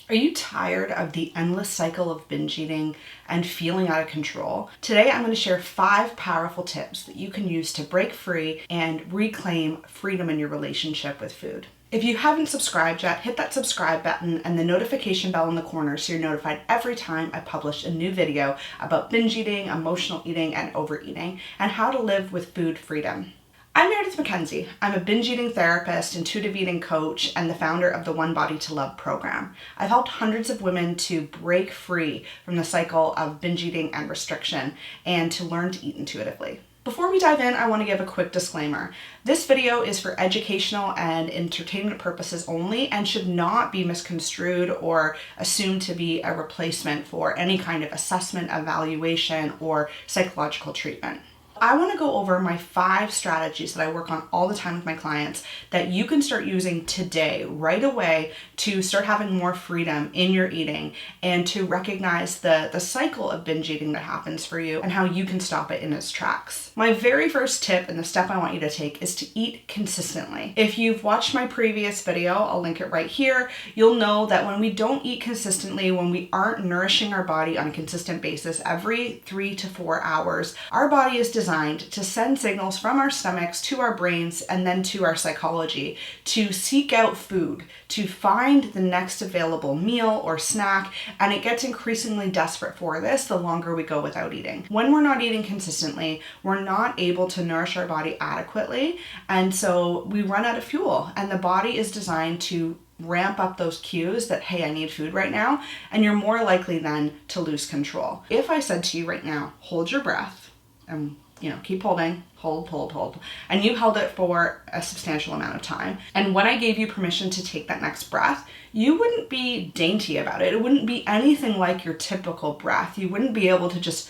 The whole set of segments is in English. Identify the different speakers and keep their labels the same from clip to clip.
Speaker 1: Are you tired of the endless cycle of binge eating and feeling out of control? Today, I'm going to share 5 powerful tips that you can use to break free and reclaim freedom in your relationship with food. If you haven't subscribed yet, hit that subscribe button and the notification bell in the corner so you're notified every time I publish a new video about binge eating, emotional eating, and overeating, and how to live with food freedom. I'm Meredith McKenzie. I'm a binge eating therapist, intuitive eating coach, and the founder of the One Body to Love program. I've helped hundreds of women to break free from the cycle of binge eating and restriction and to learn to eat intuitively. Before we dive in, I want to give a quick disclaimer. This video is for educational and entertainment purposes only and should not be misconstrued or assumed to be a replacement for any kind of assessment, evaluation, or psychological treatment. I want to go over my 5 strategies that I work on all the time with my clients that you can start using today, right away, to start having more freedom in your eating and to recognize the cycle of binge eating that happens for you and how you can stop it in its tracks. My very first tip and the step I want you to take is to eat consistently. If you've watched my previous video, I'll link it right here, you'll know that when we don't eat consistently, when we aren't nourishing our body on a consistent basis every 3 to 4 hours, our body is designed to send signals from our stomachs to our brains and then to our psychology to seek out food, to find the next available meal or snack, and it gets increasingly desperate for this the longer we go without eating. When we're not eating consistently, we're not able to nourish our body adequately, and so we run out of fuel, and the body is designed to ramp up those cues that, hey, I need food right now, and you're more likely then to lose control. If I said to you right now, hold your breath, and keep holding, hold, and you held it for a substantial amount of time. And when I gave you permission to take that next breath, you wouldn't be dainty about it. It wouldn't be anything like your typical breath. You wouldn't be able to just...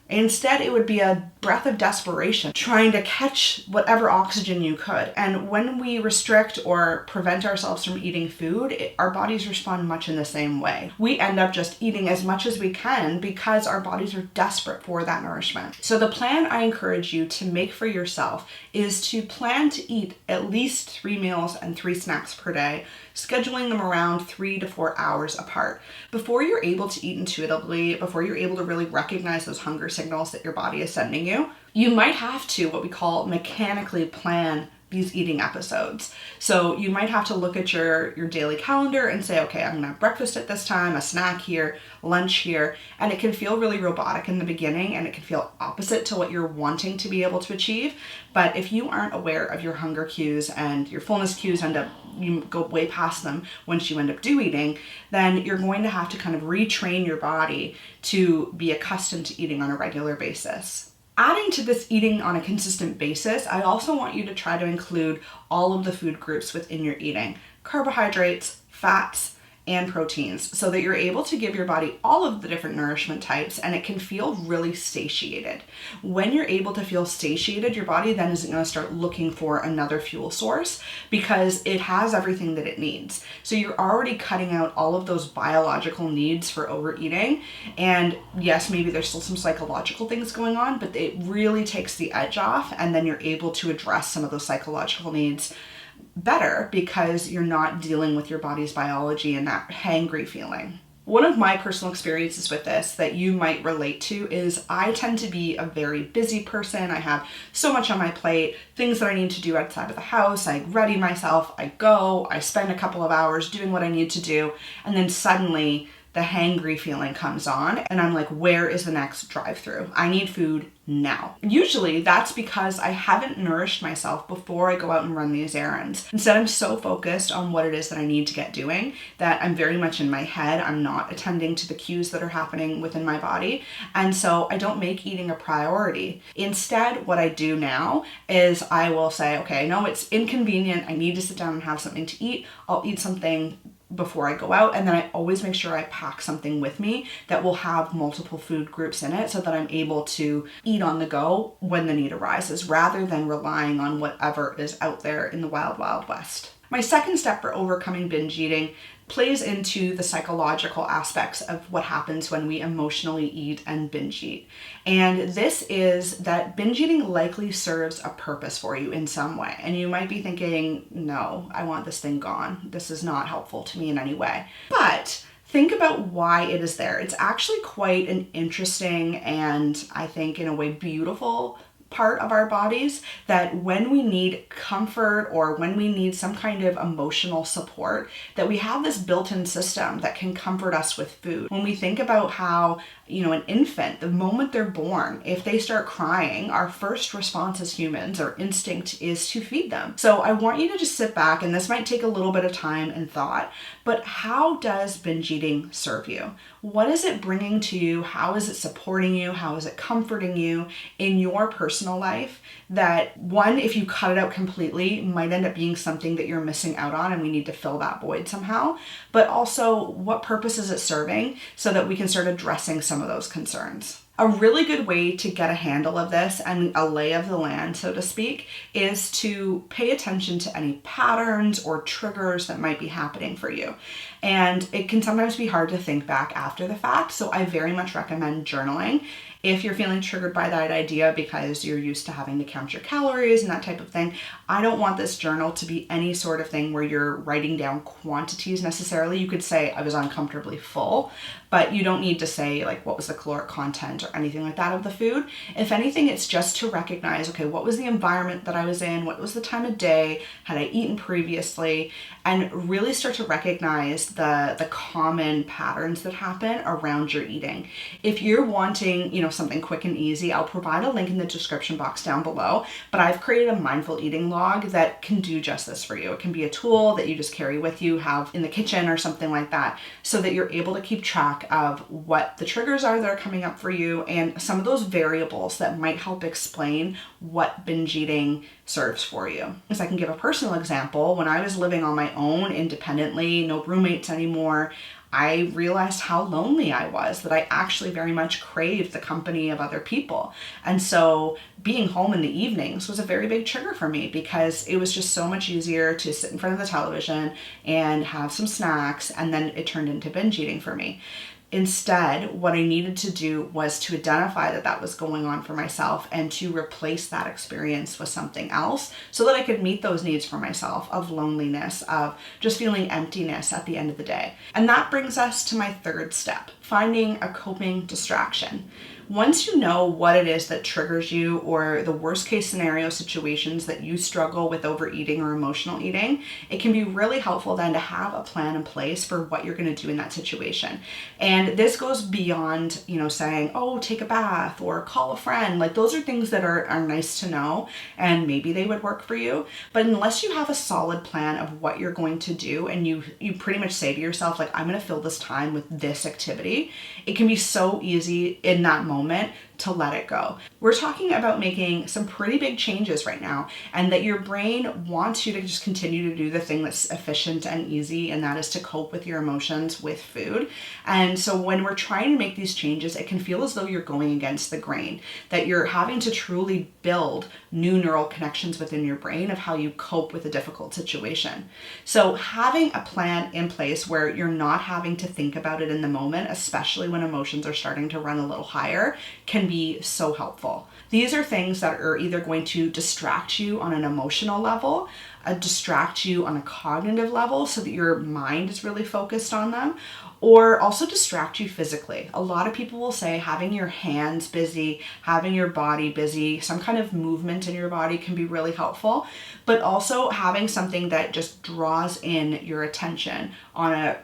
Speaker 1: Instead, it would be a breath of desperation, trying to catch whatever oxygen you could. And when we restrict or prevent ourselves from eating food, our bodies respond much in the same way. We end up just eating as much as we can because our bodies are desperate for that nourishment. So the plan I encourage you to make for yourself is to plan to eat at least 3 meals and 3 snacks per day, scheduling them around 3 to 4 hours apart. Before you're able to eat intuitively, before you're able to really recognize those hunger signals that your body is sending you, you might have to, what we call, mechanically plan these eating episodes. So you might have to look at your daily calendar and say, okay, I'm gonna have breakfast at this time, a snack here, lunch here, and it can feel really robotic in the beginning and it can feel opposite to what you're wanting to be able to achieve. But if you aren't aware of your hunger cues and your fullness cues you go way past them once you end up eating, then you're going to have to kind of retrain your body to be accustomed to eating on a regular basis. Adding to this eating on a consistent basis, I also want you to try to include all of the food groups within your eating: carbohydrates, fats, and proteins, so that you're able to give your body all of the different nourishment types and it can feel really satiated. When you're able to feel satiated, your body then isn't going to start looking for another fuel source because it has everything that it needs. So you're already cutting out all of those biological needs for overeating. And yes, maybe there's still some psychological things going on, but it really takes the edge off, and then you're able to address some of those psychological needs better because you're not dealing with your body's biology and that hangry feeling. One of my personal experiences with this that you might relate to is I tend to be a very busy person. I have so much on my plate, things that I need to do outside of the house. I ready myself, I go, I spend a couple of hours doing what I need to do, and then suddenly the hangry feeling comes on and I'm like, where is the next drive-through? I need food now. Usually that's because I haven't nourished myself before I go out and run these errands. Instead, I'm so focused on what it is that I need to get doing that I'm very much in my head. I'm not attending to the cues that are happening within my body. And so I don't make eating a priority. Instead, what I do now is I will say, okay, I know it's inconvenient. I need to sit down and have something to eat. I'll eat something before I go out, and then I always make sure I pack something with me that will have multiple food groups in it so that I'm able to eat on the go when the need arises rather than relying on whatever is out there in the wild, wild west. My second step for overcoming binge eating plays into the psychological aspects of what happens when we emotionally eat and binge eat. And this is that binge eating likely serves a purpose for you in some way. And you might be thinking, no, I want this thing gone. This is not helpful to me in any way. But think about why it is there. It's actually quite an interesting and, I think, in a way, beautiful part of our bodies, that when we need comfort or when we need some kind of emotional support, that we have this built-in system that can comfort us with food. When we think about how, an infant, the moment they're born, if they start crying, our first response as humans, our instinct, is to feed them. So I want you to just sit back, and this might take a little bit of time and thought, but how does binge eating serve you? What is it bringing to you? How is it supporting you? How is it comforting you in your personal life? That one, if you cut it out completely, might end up being something that you're missing out on, and we need to fill that void somehow. But also, what purpose is it serving, so that we can start addressing some of those concerns. A really good way to get a handle of this and a lay of the land, so to speak, is to pay attention to any patterns or triggers that might be happening for you. And it can sometimes be hard to think back after the fact, so I very much recommend journaling. If you're feeling triggered by that idea because you're used to having to count your calories and that type of thing, I don't want this journal to be any sort of thing where you're writing down quantities necessarily. You could say I was uncomfortably full, but you don't need to say like what was the caloric content or anything like that of the food. If anything, it's just to recognize, okay, what was the environment that I was in? What was the time of day? Had I eaten previously? And really start to recognize the common patterns that happen around your eating. If you're wanting, something quick and easy, I'll provide a link in the description box down below, but I've created a mindful eating log that can do just this for you. It can be a tool that you just carry with you, have in the kitchen or something like that, so that you're able to keep track of what the triggers are that are coming up for you and some of those variables that might help explain what binge eating serves for you. As I can give a personal example, when I was living on my own independently, no roommates anymore, I realized how lonely I was, that I actually very much craved the company of other people. And so being home in the evenings was a very big trigger for me, because it was just so much easier to sit in front of the television and have some snacks, and then it turned into binge eating for me. Instead, what I needed to do was to identify that that was going on for myself and to replace that experience with something else so that I could meet those needs for myself of loneliness, of just feeling emptiness at the end of the day. And that brings us to my third step, finding a coping distraction. Once you know what it is that triggers you, or the worst case scenario situations that you struggle with overeating or emotional eating, it can be really helpful then to have a plan in place for what you're going to do in that situation. And this goes beyond, saying, oh, take a bath or call a friend. Like, those are things that are nice to know, and maybe they would work for you. But unless you have a solid plan of what you're going to do, and you pretty much say to yourself, like, I'm going to fill this time with this activity, it can be so easy in that moment to let it go. We're talking about making some pretty big changes right now, and that your brain wants you to just continue to do the thing that's efficient and easy, and that is to cope with your emotions with food. And so when we're trying to make these changes, it can feel as though you're going against the grain, that you're having to truly build new neural connections within your brain of how you cope with a difficult situation. So having a plan in place where you're not having to think about it in the moment, especially when emotions are starting to run a little higher, can be so helpful. These are things that are either going to distract you on an emotional level, distract you on a cognitive level so that your mind is really focused on them, or also distract you physically. A lot of people will say having your hands busy, having your body busy, some kind of movement in your body can be really helpful, but also having something that just draws in your attention on a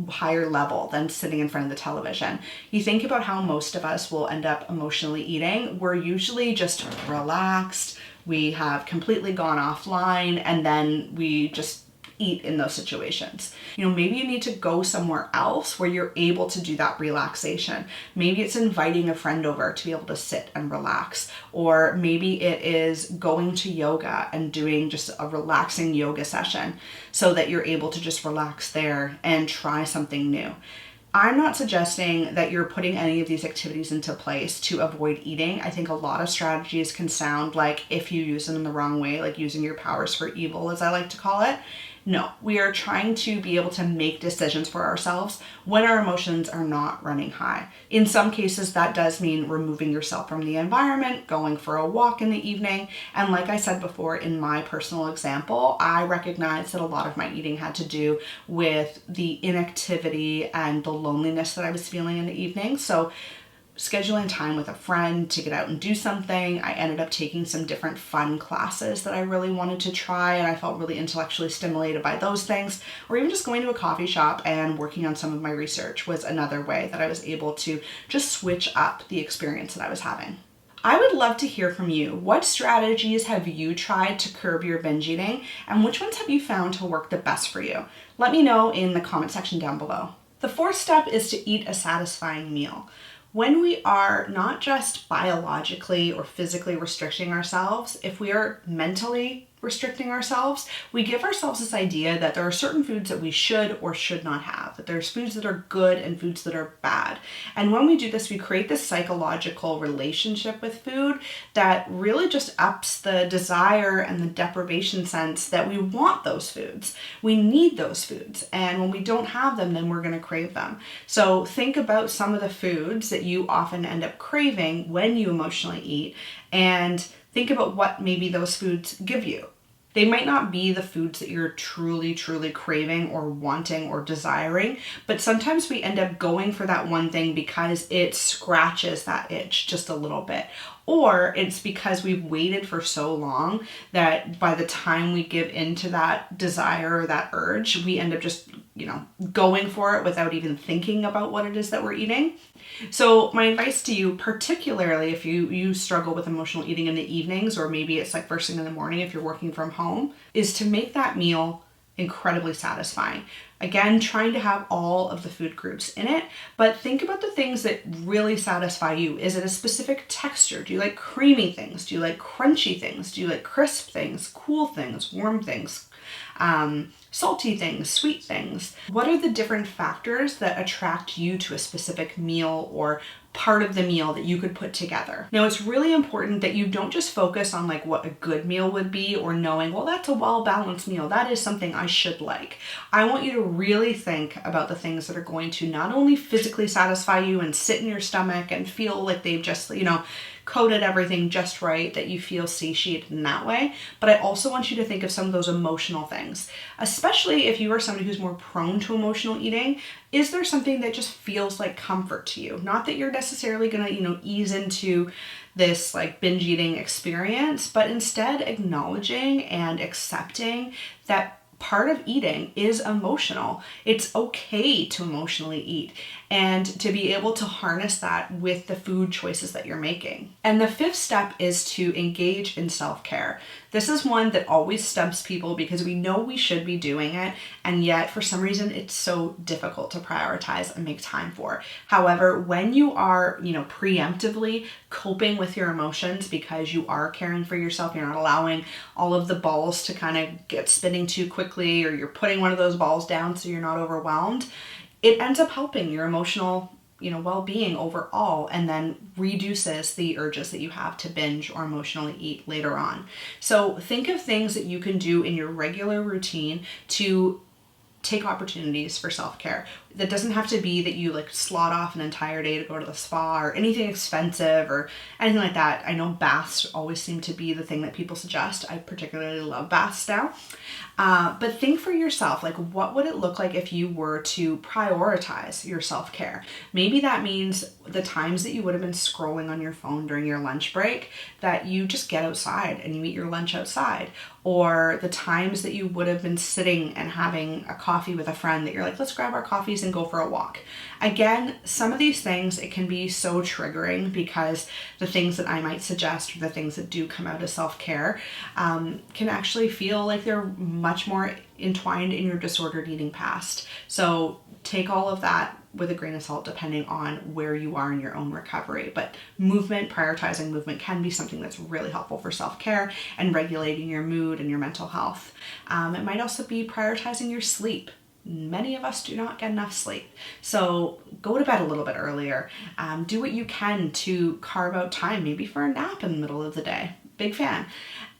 Speaker 1: higher level than sitting in front of the television. You think about how most of us will end up emotionally eating. We're usually just relaxed, we have completely gone offline, and then we just eat in those situations. Maybe you need to go somewhere else where you're able to do that relaxation. Maybe it's inviting a friend over to be able to sit and relax, or maybe it is going to yoga and doing just a relaxing yoga session so that you're able to just relax there and try something new. I'm not suggesting that you're putting any of these activities into place to avoid eating. I think a lot of strategies can sound like, if you use them in the wrong way, like using your powers for evil, as I like to call it, No, we are trying to be able to make decisions for ourselves when our emotions are not running high. In some cases, that does mean removing yourself from the environment, going for a walk in the evening. And like I said before, in my personal example, I recognized that a lot of my eating had to do with the inactivity and the loneliness that I was feeling in the evening. So scheduling time with a friend to get out and do something. I ended up taking some different fun classes that I really wanted to try, and I felt really intellectually stimulated by those things. Or even just going to a coffee shop and working on some of my research was another way that I was able to just switch up the experience that I was having. I would love to hear from you. What strategies have you tried to curb your binge eating, and which ones have you found to work the best for you? Let me know in the comment section down below. The fourth step is to eat a satisfying meal. When we are not just biologically or physically restricting ourselves, if we are mentally restricting ourselves, we give ourselves this idea that there are certain foods that we should or should not have, that there's foods that are good and foods that are bad. And when we do this, we create this psychological relationship with food that really just ups the desire and the deprivation sense that we want those foods. We need those foods. And when we don't have them, then we're going to crave them. So think about some of the foods that you often end up craving when you emotionally eat, and think about what maybe those foods give you. They might not be the foods that you're truly, truly craving or wanting or desiring, but sometimes we end up going for that one thing because it scratches that itch just a little bit. Or it's because we've waited for so long that by the time we give into that desire or that urge, we end up just, going for it without even thinking about what it is that we're eating. So my advice to you, particularly if you struggle with emotional eating in the evenings, or maybe it's like first thing in the morning if you're working from home, is to make that meal incredibly satisfying. Again, trying to have all of the food groups in it, but think about the things that really satisfy you. Is it a specific texture? Do you like creamy things? Do you like crunchy things? Do you like crisp things, cool things, warm things, salty things, sweet things? What are the different factors that attract you to a specific meal or part of the meal that you could put together? Now, it's really important that you don't just focus on like what a good meal would be, or knowing, well, that's a well-balanced meal, that is something I should like. I want you to really think about the things that are going to not only physically satisfy you and sit in your stomach and feel like they've just, coated everything just right, that you feel satiated in that way. But I also want you to think of some of those emotional things, especially if you are somebody who's more prone to emotional eating. Is there something that just feels like comfort to you? Not that you're necessarily gonna, ease into this like binge eating experience, but instead acknowledging and accepting that part of eating is emotional. It's okay to emotionally eat and to be able to harness that with the food choices that you're making. And the fifth step is to engage in self-care. This is one that always stumps people because we know we should be doing it, and yet for some reason it's so difficult to prioritize and make time for. However, when you are, preemptively coping with your emotions because you are caring for yourself, you're not allowing all of the balls to kind of get spinning too quickly, or you're putting one of those balls down so you're not overwhelmed, it ends up helping your emotional well-being overall, and then reduces the urges that you have to binge or emotionally eat later on. So think of things that you can do in your regular routine to take opportunities for self-care. That doesn't have to be that you like slot off an entire day to go to the spa or anything expensive or anything like that. I know baths always seem to be the thing that people suggest. I particularly love baths now. But think for yourself, like, what would it look like if you were to prioritize your self-care? Maybe that means the times that you would have been scrolling on your phone during your lunch break, that you just get outside and you eat your lunch outside. Or the times that you would have been sitting and having a coffee with a friend that you're like, let's grab our coffees and go for a walk. Again, some of these things, it can be so triggering because the things that I might suggest, or the things that do come out of self-care, can actually feel like they're much more entwined in your disordered eating past. So take all of that with a grain of salt depending on where you are in your own recovery. But prioritizing movement can be something that's really helpful for self-care and regulating your mood and your mental health. It might also be prioritizing your sleep. Many of us do not get enough sleep. So go to bed a little bit earlier. Do what you can to carve out time, maybe for a nap in the middle of the day. Big fan.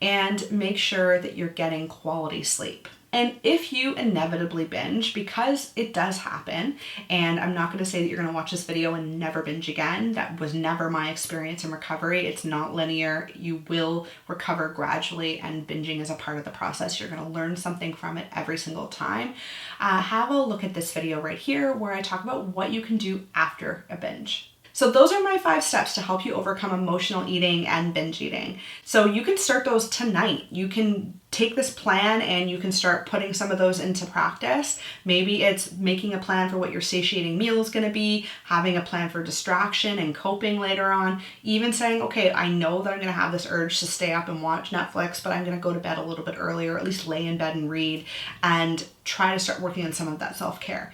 Speaker 1: And make sure that you're getting quality sleep. And if you inevitably binge, because it does happen, and I'm not going to say that you're going to watch this video and never binge again. That was never my experience in recovery. It's not linear. You will recover gradually, and binging is a part of the process. You're going to learn something from it every single time. Have a look at this video right here where I talk about what you can do after a binge. So those are my 5 steps to help you overcome emotional eating and binge eating. So you can start those tonight. You can take this plan and you can start putting some of those into practice. Maybe it's making a plan for what your satiating meal is going to be, having a plan for distraction and coping later on, even saying, okay, I know that I'm going to have this urge to stay up and watch Netflix, but I'm going to go to bed a little bit earlier, or at least lay in bed and read, and try to start working on some of that self-care.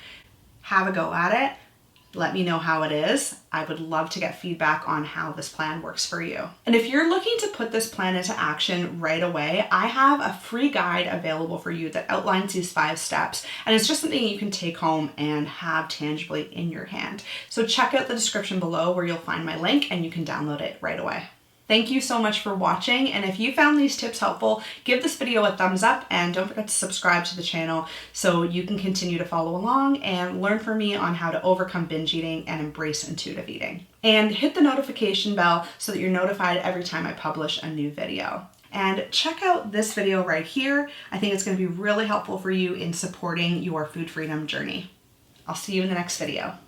Speaker 1: Have a go at it. Let me know how it is. I would love to get feedback on how this plan works for you. And if you're looking to put this plan into action right away, I have a free guide available for you that outlines these 5 steps. And it's just something you can take home and have tangibly in your hand. So check out the description below where you'll find my link and you can download it right away. Thank you so much for watching, and if you found these tips helpful, give this video a thumbs up and don't forget to subscribe to the channel so you can continue to follow along and learn from me on how to overcome binge eating and embrace intuitive eating. And hit the notification bell so that you're notified every time I publish a new video. And check out this video right here. I think it's going to be really helpful for you in supporting your food freedom journey. I'll see you in the next video.